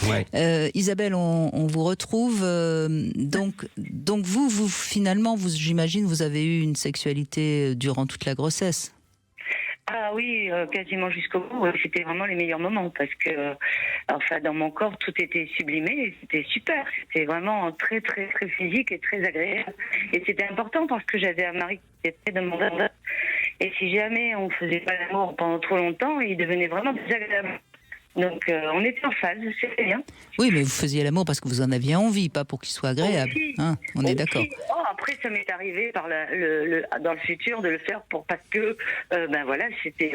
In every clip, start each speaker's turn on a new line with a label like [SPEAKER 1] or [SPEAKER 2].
[SPEAKER 1] Ouais.
[SPEAKER 2] Isabelle, on vous retrouve. Donc vous finalement, j'imagine, vous avez eu une sexualité durant toute la grossesse.
[SPEAKER 3] Ah oui, quasiment jusqu'au bout. C'était vraiment les meilleurs moments parce que, enfin, dans mon corps, tout était sublimé et c'était super. C'était vraiment très, très, très physique et très agréable. Et c'était important parce que j'avais un mari qui était très demandeur. Et si jamais on faisait pas l'amour pendant trop longtemps, il devenait vraiment désagréable. Donc, on était en phase, c'était bien.
[SPEAKER 2] Oui, mais vous faisiez l'amour parce que vous en aviez envie, pas pour qu'il soit agréable.
[SPEAKER 3] Aussi,
[SPEAKER 2] On est d'accord.
[SPEAKER 3] Oh, après, ça m'est arrivé dans le futur de le faire parce que, ben voilà,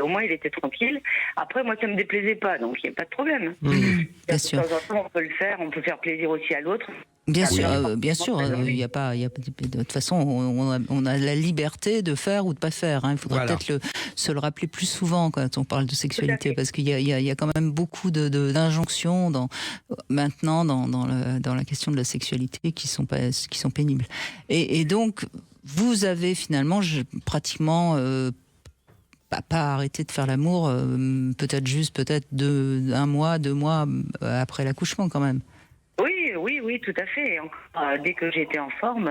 [SPEAKER 3] au moins il était tranquille. Après, moi, ça me déplaisait pas, donc il n'y a pas de problème.
[SPEAKER 2] Bien sûr.
[SPEAKER 3] De temps en temps, on peut le faire, on peut faire plaisir aussi à l'autre.
[SPEAKER 2] Bien
[SPEAKER 3] Oui.
[SPEAKER 2] sûr, il y a pas, de toute façon, on a la liberté de faire ou de pas faire. Il faudrait peut-être se le rappeler plus souvent quand on parle de sexualité, parce qu'il y a quand même beaucoup d'injonctions maintenant dans la question de la sexualité qui sont pénibles. Et donc, vous avez finalement pratiquement pas arrêté de faire l'amour, peut-être 1 mois, 2 mois après l'accouchement quand même.
[SPEAKER 3] Oui, tout à fait. Dès que j'étais en forme,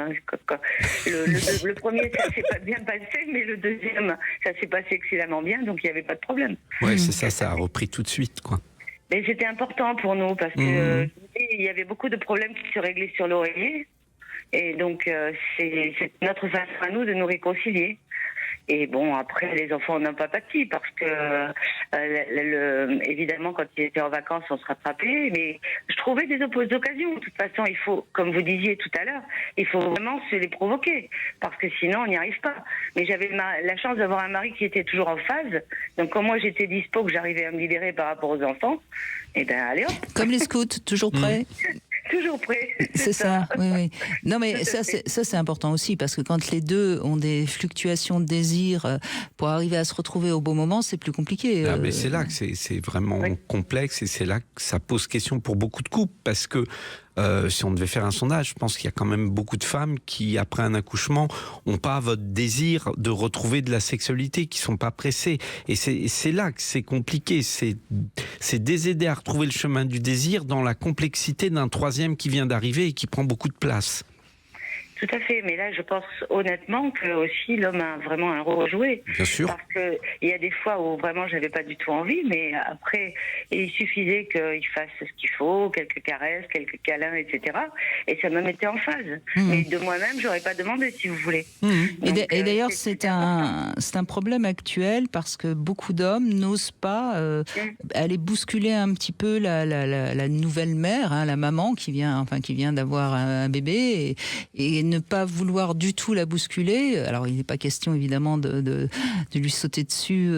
[SPEAKER 3] le premier, ça s'est pas bien passé, mais le deuxième, ça s'est passé excellemment bien, donc il n'y avait pas de problème.
[SPEAKER 1] Ouais, c'est ça a repris tout de suite, quoi.
[SPEAKER 3] Mais c'était important pour nous, parce que il y avait beaucoup de problèmes qui se réglaient sur l'oreiller, et donc c'est notre façon à nous de nous réconcilier. Et bon, après, les enfants n'ont pas pâti parce que, évidemment, quand ils étaient en vacances, on se rattrapait. Mais je trouvais des occasions. De toute façon, il faut, comme vous disiez tout à l'heure, il faut vraiment se les provoquer parce que sinon, on n'y arrive pas. Mais j'avais la chance d'avoir un mari qui était toujours en phase. Donc, quand moi, j'étais dispo, que j'arrivais à me libérer par rapport aux enfants, et ben allez hop.
[SPEAKER 2] Comme les scouts, toujours prêts.
[SPEAKER 3] Toujours prêt.
[SPEAKER 2] C'est ça, oui. Non, mais ça, c'est important aussi, parce que quand les deux ont des fluctuations de désir, pour arriver à se retrouver au bon moment, c'est plus compliqué.
[SPEAKER 1] Mais c'est là que c'est vraiment complexe, et c'est là que ça pose question pour beaucoup de couples, parce que si on devait faire un sondage, je pense qu'il y a quand même beaucoup de femmes qui, après un accouchement, n'ont pas votre désir de retrouver de la sexualité, qui sont pas pressées. Et c'est là que c'est compliqué. C'est d'aider à retrouver le chemin du désir dans la complexité d'un troisième qui vient d'arriver et qui prend beaucoup de place.
[SPEAKER 3] Tout à fait, mais là je pense honnêtement que aussi l'homme a vraiment un rôle à jouer.
[SPEAKER 1] Bien sûr.
[SPEAKER 3] Parce que il y a des fois où vraiment j'avais pas du tout envie, mais après il suffisait qu'il fasse ce qu'il faut, quelques caresses, quelques câlins, etc. Et ça me mettait en phase. Mais de moi-même j'aurais pas demandé, si vous voulez. Donc,
[SPEAKER 2] et d'ailleurs c'est un problème actuel, parce que beaucoup d'hommes n'osent pas aller bousculer un petit peu la nouvelle mère, la maman qui vient d'avoir un bébé, et ne pas vouloir du tout la bousculer. Alors, il n'est pas question, évidemment, de lui sauter dessus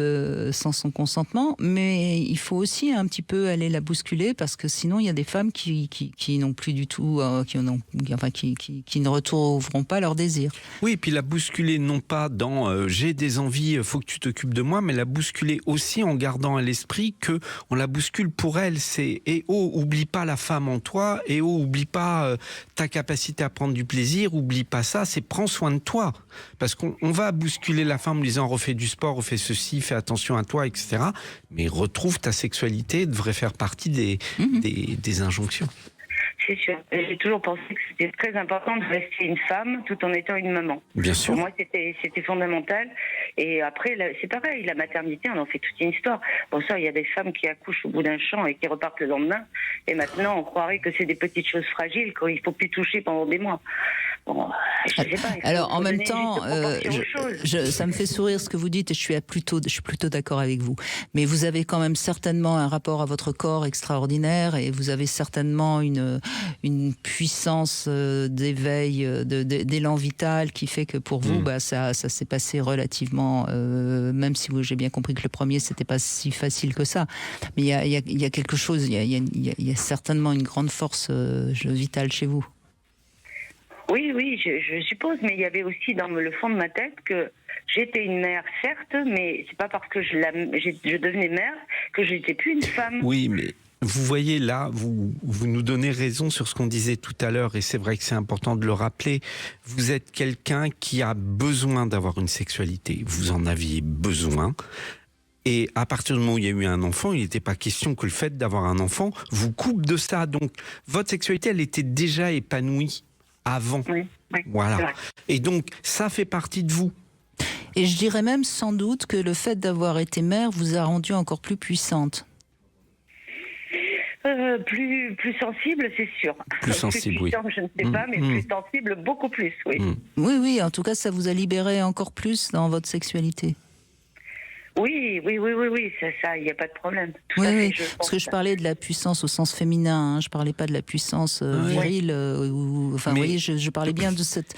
[SPEAKER 2] sans son consentement, mais il faut aussi un petit peu aller la bousculer, parce que sinon, il y a des femmes qui n'ont plus du tout, qui ne retrouveront pas leur désir.
[SPEAKER 1] Oui, et puis la bousculer, non pas dans j'ai des envies, faut que tu t'occupes de moi, mais la bousculer aussi en gardant à l'esprit que on la bouscule pour elle. C'est oublie pas la femme en toi, oublie pas ta capacité à prendre du plaisir, oublie pas ça, c'est prends soin de toi. Parce qu'on va bousculer la femme en disant refais du sport, refais ceci, fais attention à toi, etc. Mais retrouve ta sexualité, devrait faire partie des injonctions.
[SPEAKER 3] C'est sûr. J'ai toujours pensé que c'était très important de rester une femme tout en étant une maman.
[SPEAKER 1] Bien sûr.
[SPEAKER 3] Pour moi, c'était fondamental. Et après, c'est pareil, la maternité, on en fait toute une histoire. Bon, ça, il y a des femmes qui accouchent au bout d'un champ et qui repartent le lendemain. Et maintenant, on croirait que c'est des petites choses fragiles qu'il ne faut plus toucher pendant des mois. Bon, je sais pas.
[SPEAKER 2] Alors, en même temps, ça me fait sourire ce que vous dites, et je suis plutôt d'accord avec vous. Mais vous avez quand même certainement un rapport à votre corps extraordinaire, et vous avez certainement une puissance d'éveil, d'élan vital, qui fait que pour vous, ça s'est passé relativement, même si j'ai bien compris que le premier, c'était pas si facile que ça. Mais il y a quelque chose, il y a certainement une grande force vitale chez vous.
[SPEAKER 3] Oui, je suppose, mais il y avait aussi dans le fond de ma tête que j'étais une mère, certes, mais c'est pas parce que je devenais mère que je n'étais plus une femme.
[SPEAKER 1] Oui, mais vous voyez là, vous nous donnez raison sur ce qu'on disait tout à l'heure, et c'est vrai que c'est important de le rappeler. Vous êtes quelqu'un qui a besoin d'avoir une sexualité. Vous en aviez besoin. Et à partir du moment où il y a eu un enfant, il n'était pas question que le fait d'avoir un enfant vous coupe de ça. Donc, votre sexualité, elle était déjà épanouie avant.
[SPEAKER 3] Oui, oui,
[SPEAKER 1] Voilà.
[SPEAKER 3] c'est vrai.
[SPEAKER 1] Et donc, ça fait partie de vous.
[SPEAKER 2] Et je dirais même sans doute que le fait d'avoir été mère vous a rendue encore plus puissante.
[SPEAKER 3] Plus sensible, c'est sûr.
[SPEAKER 1] Plus sensible, oui.
[SPEAKER 3] puissant, je ne sais pas, mais plus sensible, beaucoup plus, oui.
[SPEAKER 2] Oui, oui, en tout cas, ça vous a libéré encore plus dans votre sexualité.
[SPEAKER 3] Oui, ça, il n'y a pas de problème. Tout
[SPEAKER 2] Oui,
[SPEAKER 3] à fait,
[SPEAKER 2] oui, parce que je parlais de la puissance au sens féminin, hein, je parlais pas de la puissance virile. Enfin, vous voyez, je parlais bien de cette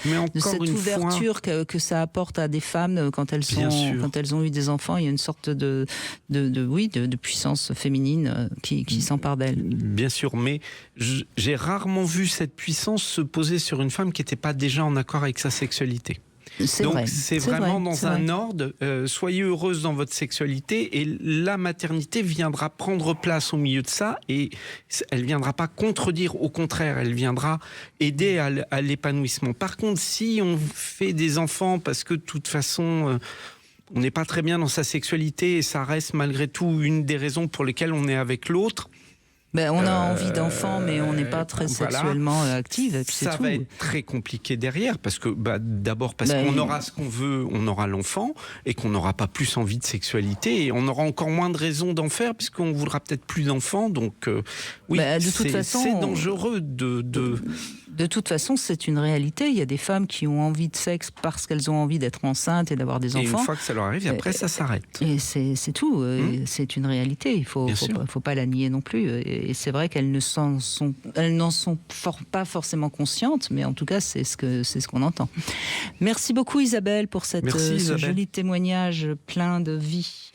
[SPEAKER 2] ouverture que ça apporte à des femmes quand elles ont eu des enfants. Il y a une sorte de puissance féminine qui s'empare d'elles.
[SPEAKER 1] Bien sûr, mais j'ai rarement vu cette puissance se poser sur une femme qui n'était pas déjà en accord avec sa sexualité. Donc c'est vraiment dans un ordre, soyez heureuse dans votre sexualité et la maternité viendra prendre place au milieu de ça et elle viendra pas contredire, au contraire, elle viendra aider à l'épanouissement. Par contre, si on fait des enfants parce que de toute façon on n'est pas très bien dans sa sexualité et ça reste malgré tout une des raisons pour lesquelles on est avec l'autre,
[SPEAKER 2] on a envie d'enfants, mais on n'est pas très sexuellement active.
[SPEAKER 1] Ça va être très compliqué derrière, parce que d'abord parce qu'on aura ce qu'on veut, on aura l'enfant, et qu'on n'aura pas plus envie de sexualité, et on aura encore moins de raisons d'en faire, puisqu'on voudra peut-être plus d'enfants. Donc oui, c'est dangereux
[SPEAKER 2] De toute façon, c'est une réalité. Il y a des femmes qui ont envie de sexe parce qu'elles ont envie d'être enceintes et d'avoir des enfants.
[SPEAKER 1] Et une fois que ça leur arrive, après ça s'arrête.
[SPEAKER 2] Et c'est tout. C'est une réalité. Il faut pas la nier non plus. Et c'est vrai qu'elles n'en sont pas forcément conscientes, mais en tout cas, c'est ce qu'on entend. Merci beaucoup Isabelle pour ce joli témoignage plein de vie.